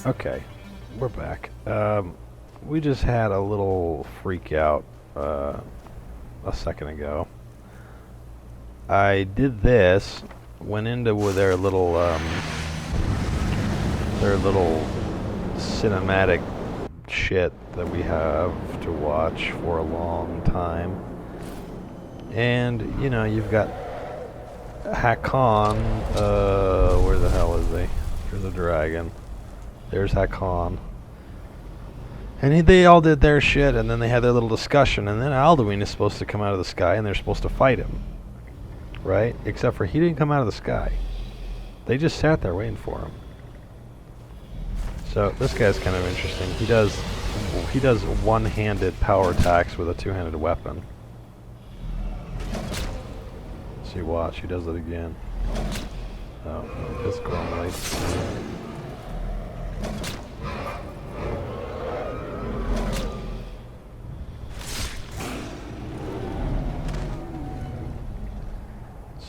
Okay, we're back. We just had a little freak out a second ago. I did this, went into their little cinematic shit that we have to watch for a long time. And, you know, you've got Hakon, where the hell is he? There's a dragon. There's Hakon. And they all did their shit, and then they had their little discussion, and then Alduin is supposed to come out of the sky, and they're supposed to fight him. Right? Except for he didn't come out of the sky. They just sat there waiting for him. So, this guy's kind of interesting. He does one-handed power attacks with a two-handed weapon. See, watch, he does it again. Oh, it's Gormley.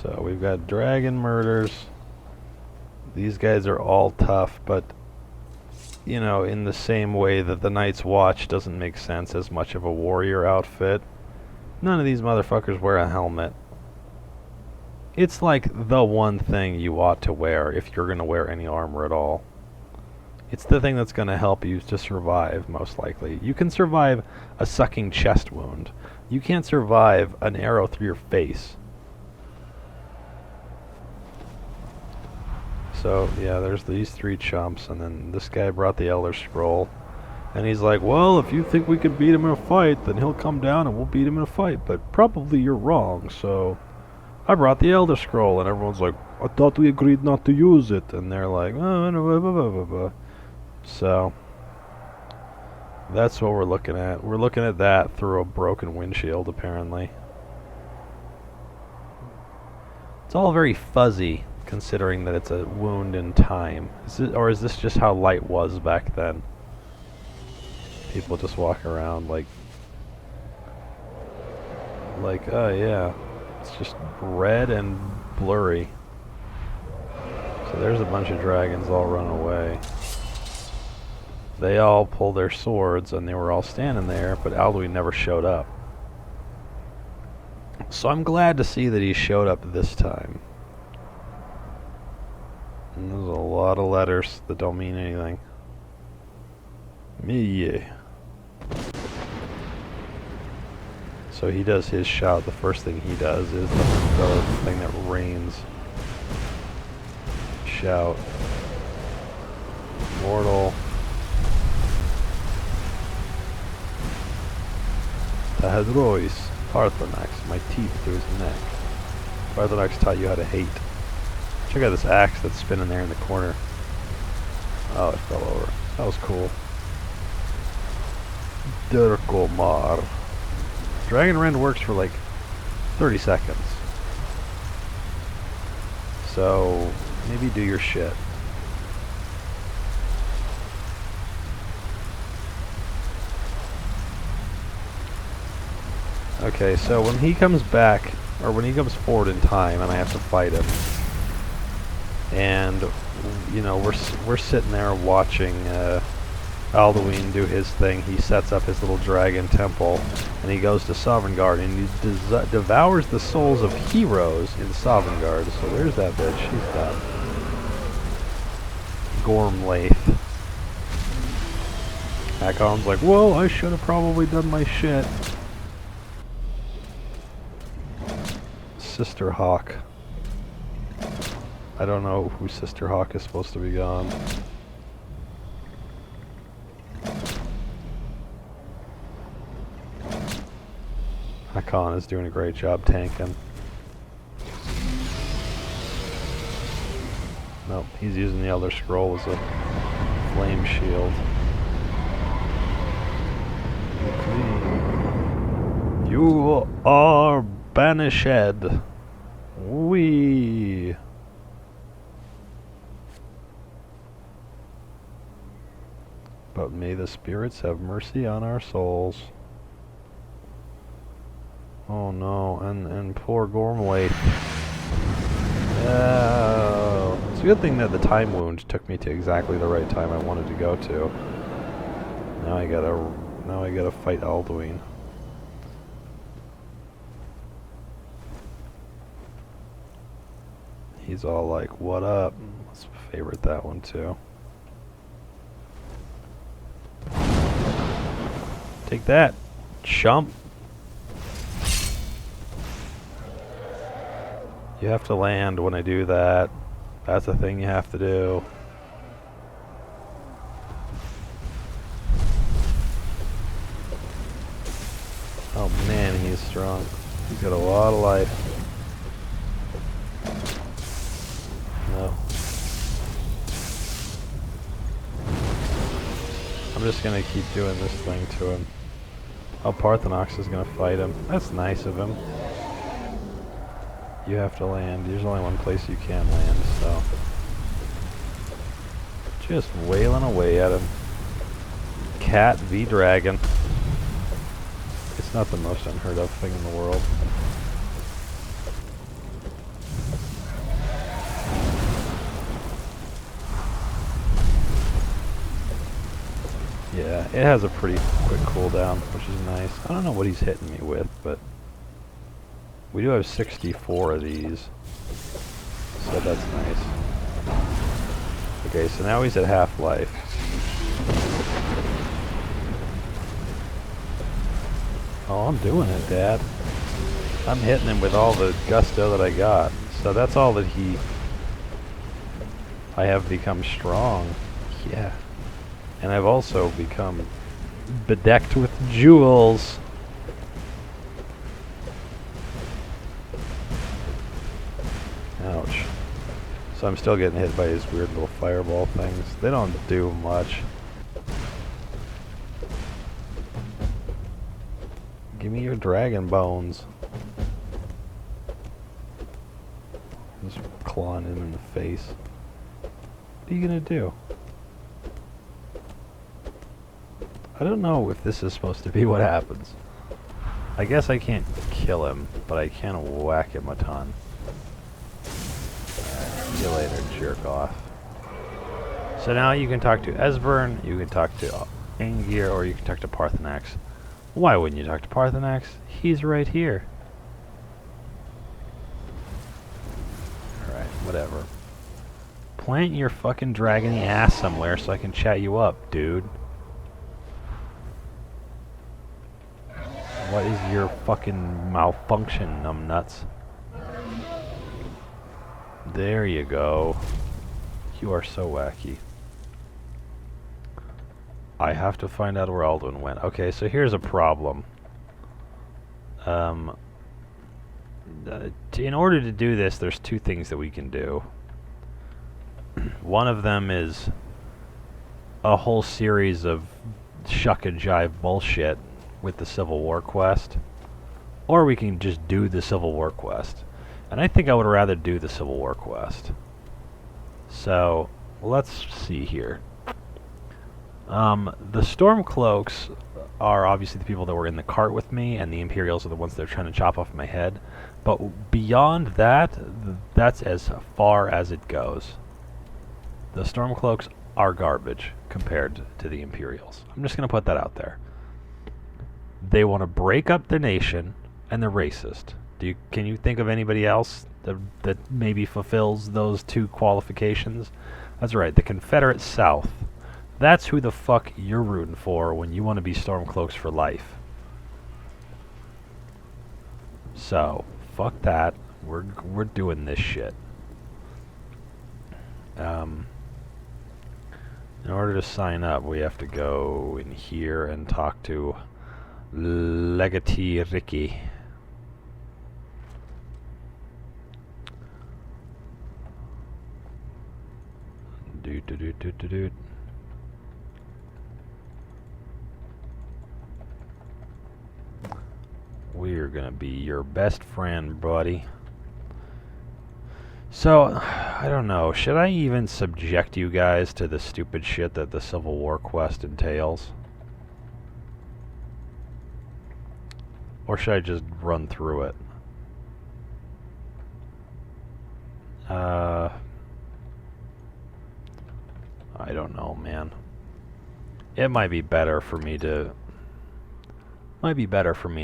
So we've got dragon murders. These guys are all tough, but you know, in the same way that the Night's Watch doesn't make sense as much of a warrior outfit, none of these motherfuckers wear a helmet. It's like the one thing you ought to wear if you're going to wear any armor at all. It's the thing that's going to help you to survive, most likely. You can survive a sucking chest wound. You can't survive an arrow through your face. So, yeah, there's these three chumps, and then this guy brought the Elder Scroll. And he's like, well, if you think we can beat him in a fight, then he'll come down and we'll beat him in a fight. But probably you're wrong, so I brought the Elder Scroll. And everyone's like, I thought we agreed not to use it. And they're like, oh, blah, blah, blah, blah, blah. So, that's what we're looking at. We're looking at that through a broken windshield, apparently. It's all very fuzzy, considering that it's a wound in time. Or is this just how light was back then? People just walk around like, oh yeah, it's just red and blurry. So there's a bunch of dragons all run away. They all pulled their swords and they were all standing there, but Alduin never showed up. So I'm glad to see that he showed up this time. And there's a lot of letters that don't mean anything. Me. So he does his shout. The first thing he does is the thing that rains. Shout. Mortal. Tahadrois. Parthenax. My teeth through his neck. Parthenax taught you how to hate. Check out this axe that's spinning there in the corner. Oh, it fell over. That was cool. Durkomar. Dragon Rend works for like 30 seconds. So, maybe do your shit. Okay, so when he comes back, or when he comes forward in time and I have to fight him, and you know, we're sitting there watching Alduin do his thing. He sets up his little dragon temple, and he goes to Sovngarde, and he devours the souls of heroes in Sovngarde. So there's that bitch. She's done. Gormlaith. Hakon's like, well, I should have probably done my shit. Sister Hawk. I don't know who Sister Hawk is supposed to be gone. Hakon is doing a great job tanking. Nope, he's using the Elder Scroll as a flame shield. You are banished. Wee. But may the spirits have mercy on our souls. Oh no, and poor Gormlaith. Oh, It's a good thing that the time wound took me to exactly the right time I wanted to go to. Now I gotta fight Alduin. He's all like, "What up?" Let's favorite that one too. Take that, chump. You have to land when I do that. That's the thing you have to do. Oh man, he's strong. He's got a lot of life. No. I'm just gonna keep doing this thing to him. Oh, Parthenox is gonna fight him. That's nice of him. You have to land. There's only one place you can land, so. Just wailing away at him. Cat v dragon. It's not the most unheard of thing in the world. Yeah, it has a pretty quick cooldown, which is nice. I don't know what he's hitting me with, but we do have 64 of these, so that's nice. Okay, so now he's at half-life. Oh, I'm doing it, Dad. I'm hitting him with all the gusto that I got. So that's all that I have become strong. Yeah. And I've also become bedecked with jewels. Ouch. So I'm still getting hit by these weird little fireball things. They don't do much. Give me your dragon bones. Just clawing him in the face. What are you gonna do? I don't know if this is supposed to be what happens. I guess I can't kill him, but I can whack him a ton. See you later, jerk off. So now you can talk to Esbern, you can talk to Aengir, or you can talk to Parthenax. Why wouldn't you talk to Parthenax? He's right here. Alright, whatever. Plant your fucking dragony ass somewhere so I can chat you up, dude. What is your fucking malfunction, numbnuts? There you go. You are so wacky. I have to find out where Alduin went. Okay, so here's a problem. In order to do this, there's two things that we can do. One of them is a whole series of shuck and jive bullshit with the Civil War quest, or we can just do the Civil War quest. And I think I would rather do the Civil War quest. So, let's see here. The Stormcloaks are obviously the people that were in the cart with me, and the Imperials are the ones that are trying to chop off my head. But beyond that, that's as far as it goes. The Stormcloaks are garbage compared to the Imperials. I'm just going to put that out there. They want to break up the nation, and they're racist. Can you think of anybody else that maybe fulfills those two qualifications? That's right, the Confederate South. That's who the fuck you're rooting for when you want to be Stormcloaks for life. So, fuck that. We're doing this shit. In order to sign up, we have to go in here and talk to Legatee Ricky. Doot. We're gonna be your best friend, buddy. So, I don't know. Should I even subject you guys to the stupid shit that the Civil War quest entails? Or should I just run through it? don't know, man. It might be better for me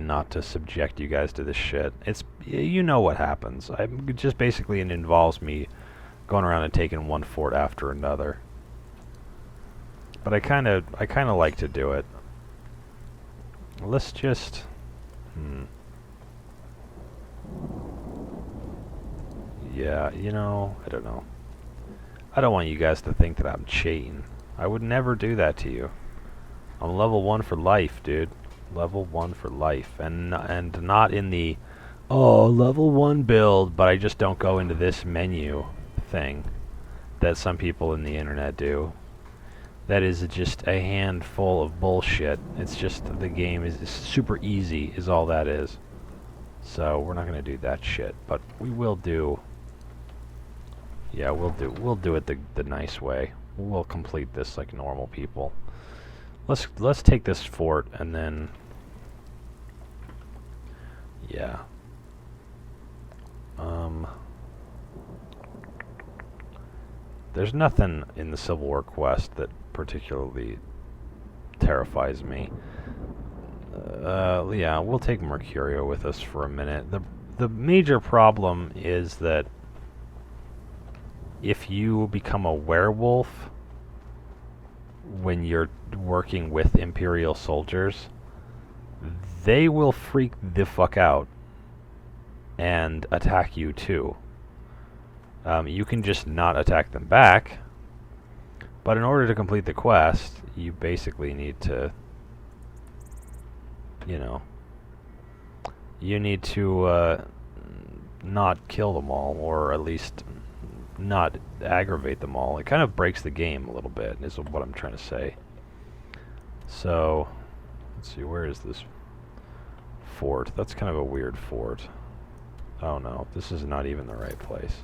not to subject you guys to this shit. You know what happens. Just basically it involves me going around and taking one fort after another. But I kind of like to do it. Let's just Yeah, you know, I don't know. I don't want you guys to think that I'm cheating. I would never do that to you. I'm level 1 for life, dude. Level 1 for life. And not in the, oh, level 1 build, but I just don't go into this menu thing that some people in the internet do. That is just a handful of bullshit. It's just the game is super easy is all that is. So we're not going to do that shit, but we will do, yeah, we'll do it the nice way. We'll complete this like normal people. Let's take this fort and then, yeah. There's nothing in the Civil War quest that particularly terrifies me. Yeah, we'll take Mercurio with us for a minute. The major problem is that if you become a werewolf when you're working with Imperial soldiers, they will freak the fuck out and attack you too. You can just not attack them back, but in order to complete the quest, you basically need to, you know, you need to not kill them all, or at least not aggravate them all. It kind of breaks the game a little bit, is what I'm trying to say. So, let's see, where is this fort? That's kind of a weird fort. Oh no, this is not even the right place.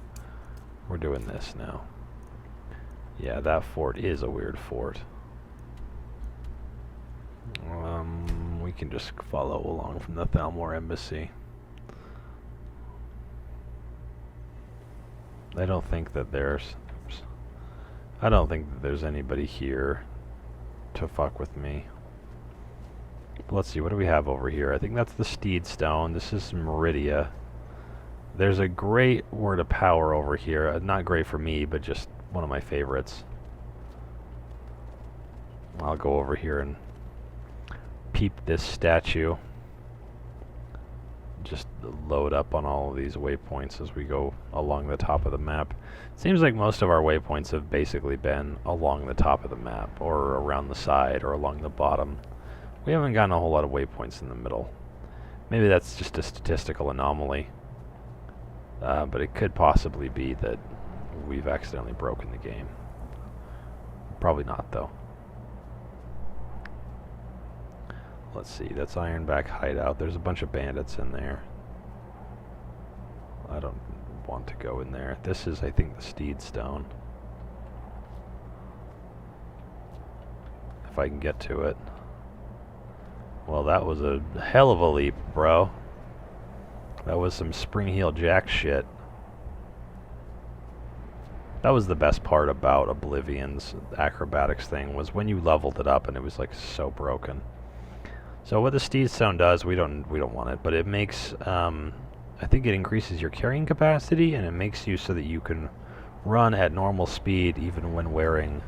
We're doing this now. Yeah, that fort is a weird fort. We can just follow along from the Thalmor Embassy. I don't think that there's anybody here to fuck with me. But let's see, what do we have over here? I think that's the Steed Stone. This is Meridia. There's a great Word of Power over here. Not great for me, but just one of my favorites. I'll go over here and peep this statue. Just load up on all of these waypoints as we go along the top of the map. Seems like most of our waypoints have basically been along the top of the map, or around the side, or along the bottom. We haven't gotten a whole lot of waypoints in the middle. Maybe that's just a statistical anomaly. But it could possibly be that we've accidentally broken the game. Probably not, though. Let's see, that's Ironback Hideout. There's a bunch of bandits in there. I don't want to go in there. This is, I think, the Steed Stone. If I can get to it. Well, that was a hell of a leap, bro. That was some Spring Heel Jack shit. That was the best part about Oblivion's acrobatics thing, was when you leveled it up and it was like so broken. So what the Steed Stone does, we don't want it, but it makes, I think it increases your carrying capacity, and it makes you so that you can run at normal speed even when wearing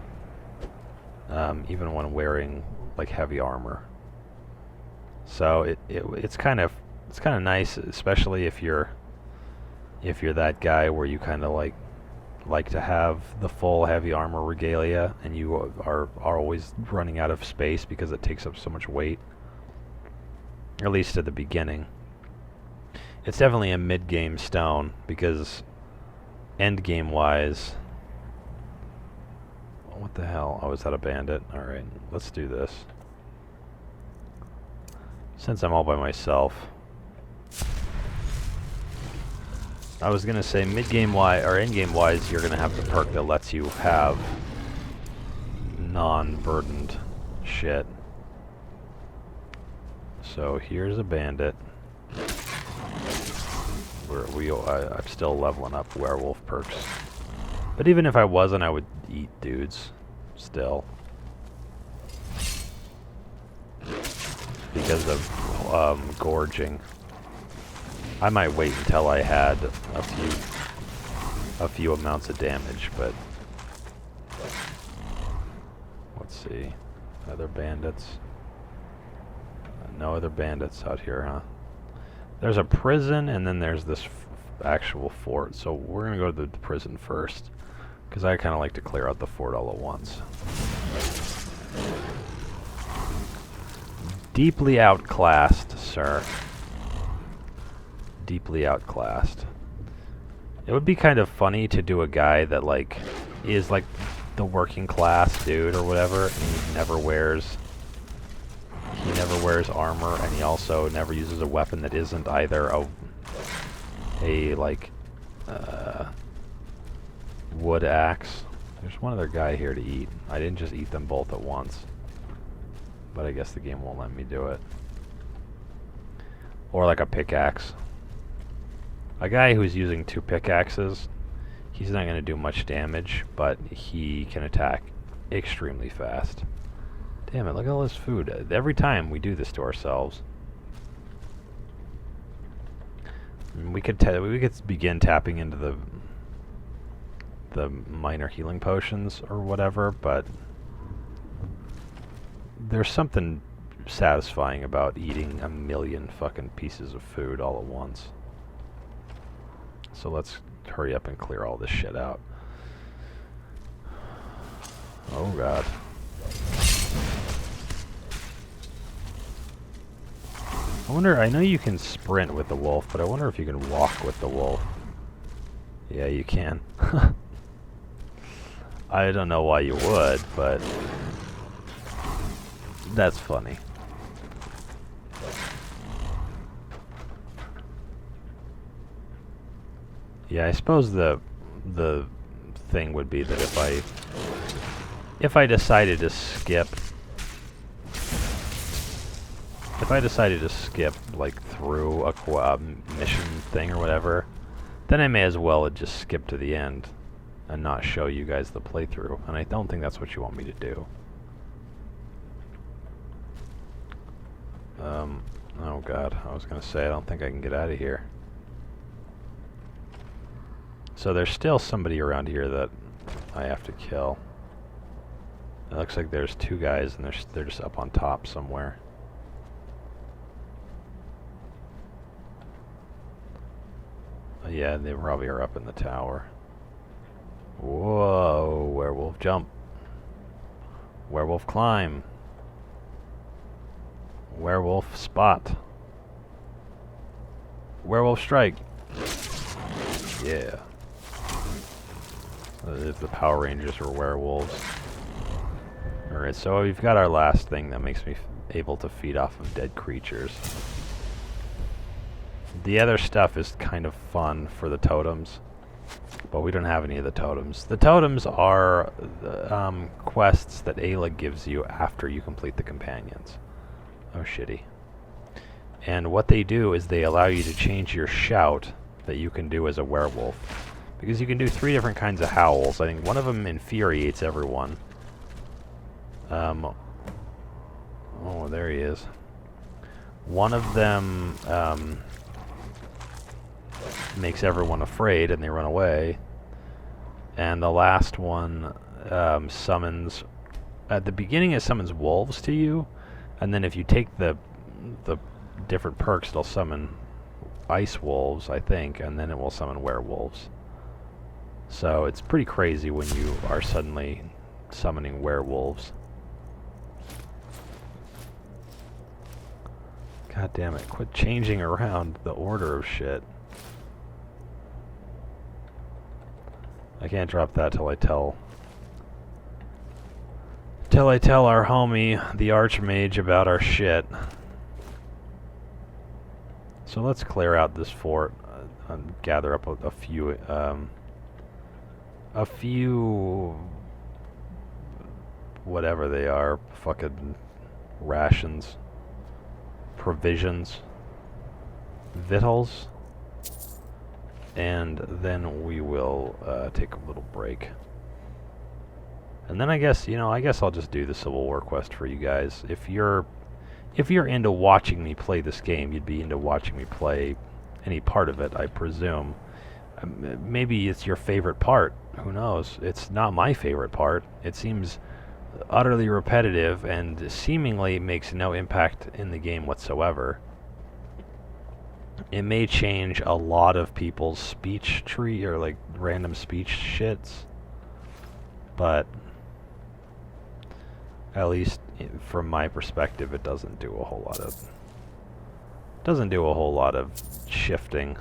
like heavy armor. So it's kind of nice, especially if you're that guy where you kind of like to have the full heavy armor regalia, and you are always running out of space because it takes up so much weight. At least at the beginning. It's definitely a mid-game stone, because end-game wise... What the hell? Oh, is that a bandit? Alright, let's do this. Since I'm all by myself. I was gonna say mid-game wise, or end-game wise, you're gonna have the perk that lets you have non-burdened shit. So here's a bandit. I'm still leveling up werewolf perks. But even if I wasn't, I would eat dudes. still. Because of gorging. I might wait until I had a few amounts of damage, but let's see. Other bandits. No other bandits out here, huh? There's a prison, and then there's this actual fort. So we're gonna go to the prison first, because I kind of like to clear out the fort all at once. Deeply outclassed, sir. Deeply outclassed. It would be kind of funny to do a guy that, like, is like the working class dude or whatever, and he never wears armor, and he also never uses a weapon that isn't either a like wood axe. There's one other guy here to eat. I didn't just eat them both at once, but I guess the game won't let me do it. Or like a pickaxe. A guy who's using 2 pickaxes, he's not going to do much damage, but he can attack extremely fast. Damn it, look at all this food. Every time we do this to ourselves. We could begin tapping into the minor healing potions or whatever, but there's something satisfying about eating a million fucking pieces of food all at once. So let's hurry up and clear all this shit out. Oh god. I wonder, I know you can sprint with the wolf, but I wonder if you can walk with the wolf. Yeah, you can. I don't know why you would, but that's funny. Yeah, I suppose the thing would be that if I decided to skip like through a mission thing or whatever, then I may as well just skip to the end and not show you guys the playthrough, and I don't think that's what you want me to do. Oh god, I was gonna say I don't think I can get out of here. So there's still somebody around here that I have to kill. It looks like there's 2 guys, and they're just up on top somewhere. Yeah, they probably are up in the tower. Whoa, werewolf jump. Werewolf climb. Werewolf spot. Werewolf strike. Yeah. If the Power Rangers were werewolves. Alright, so we've got our last thing that makes me able to feed off of dead creatures. The other stuff is kind of fun for the totems, but we don't have any of the totems. The totems are quests that Ayla gives you after you complete the companions. Oh, shitty. And what they do is they allow you to change your shout that you can do as a werewolf. Because you can do 3 different kinds of howls. I think one of them infuriates everyone. Oh, there he is. One of them makes everyone afraid and they run away. And the last one summons... At the beginning it summons wolves to you, and then if you take the different perks, it'll summon ice wolves, I think, and then it will summon werewolves. So it's pretty crazy when you are suddenly summoning werewolves. God damn it, quit changing around the order of shit. I can't drop that till I tell our homie, the Archmage, about our shit. So let's clear out this fort and gather up a few whatever they are, fucking rations, provisions, victuals, and then we will take a little break. And then I guess, I guess I'll just do the Civil War quest for you guys. If you're into watching me play this game, you'd be into watching me play any part of it, I presume. Maybe it's your favorite part. Who knows? It's not my favorite part. It seems utterly repetitive and seemingly makes no impact in the game whatsoever. It may change a lot of people's speech tree or like random speech shits, but at least from my perspective, it doesn't do a whole lot of shifting.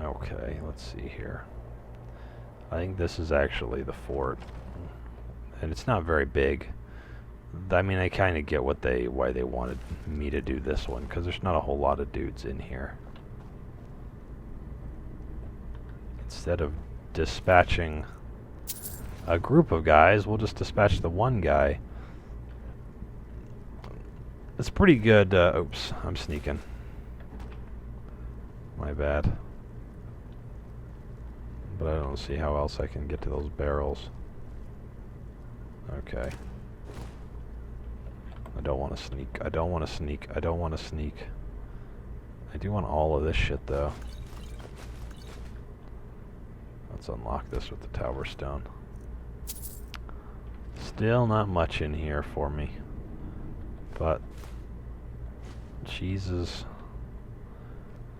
Okay, let's see here. I think this is actually the fort, and it's not very big. I mean, I kind of get why they wanted me to do this one, because there's not a whole lot of dudes in here. Instead of dispatching a group of guys, we'll just dispatch the one guy. It's pretty good. Oops, I'm sneaking. My bad. But I don't see how else I can get to those barrels. Okay. I don't want to sneak. I don't want to sneak. I don't want to sneak. I do want all of this shit, though. Let's unlock this with the Tower Stone. Still not much in here for me. But cheeses.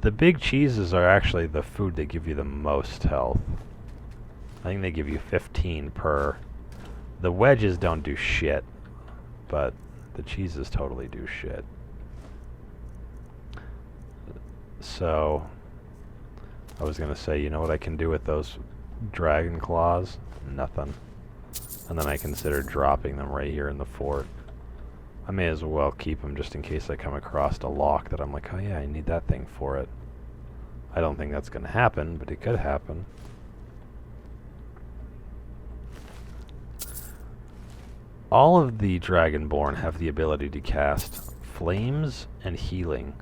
The big cheeses are actually the food that give you the most health. I think they give you 15 per. The wedges don't do shit, but the cheeses totally do shit. So, I was gonna say, you know what I can do with those dragon claws? Nothing. And then I considered dropping them right here in the fort. I may as well keep them just in case I come across a lock that I'm like, oh yeah, I need that thing for it. I don't think that's gonna happen, but it could happen. All of the Dragonborn have the ability to cast flames and healing.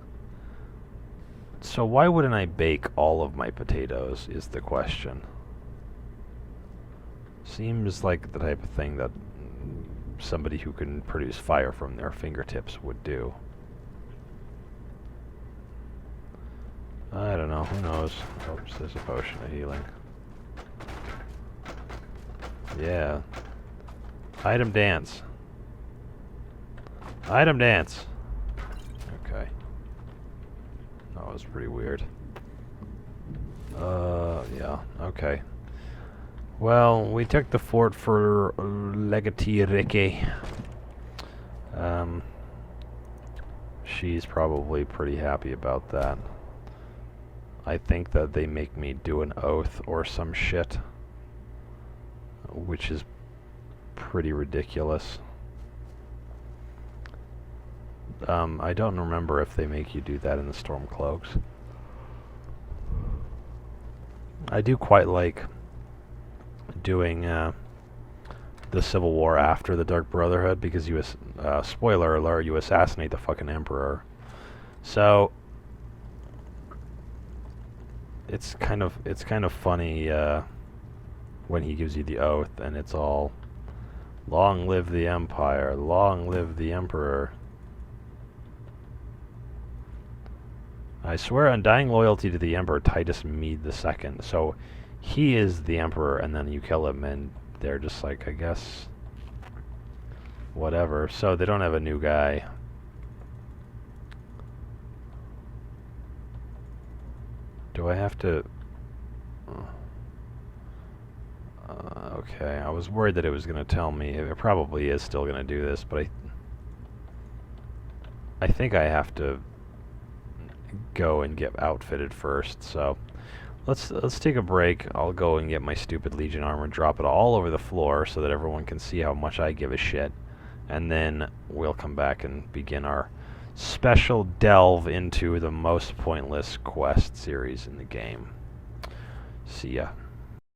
So why wouldn't I bake all of my potatoes, is the question. Seems like the type of thing that somebody who can produce fire from their fingertips would do. I don't know, who knows? Oops, there's a potion of healing. Yeah. Item dance. Item dance. Okay. That was pretty weird. Yeah, okay. Well, we took the fort for Legatee Ricky. She's probably pretty happy about that. I think that they make me do an oath or some shit, which is pretty ridiculous. I don't remember if they make you do that in the Stormcloaks. I do quite like doing the Civil War after the Dark Brotherhood, because you, spoiler alert, you assassinate the fucking Emperor. So it's kind of funny when he gives you the oath, and it's all, long live the Empire, long live the Emperor. I swear undying loyalty to the Emperor Titus Mede II. So he is the Emperor, and then you kill him, and they're just like, I guess, whatever. So they don't have a new guy. Do I have to... okay, I was worried that it was going to tell me. It probably is still going to do this, but I think I have to go and get outfitted first. So let's take a break. I'll go and get my stupid Legion armor, drop it all over the floor so that everyone can see how much I give a shit, and then we'll come back and begin our special delve into the most pointless quest series in the game. See ya.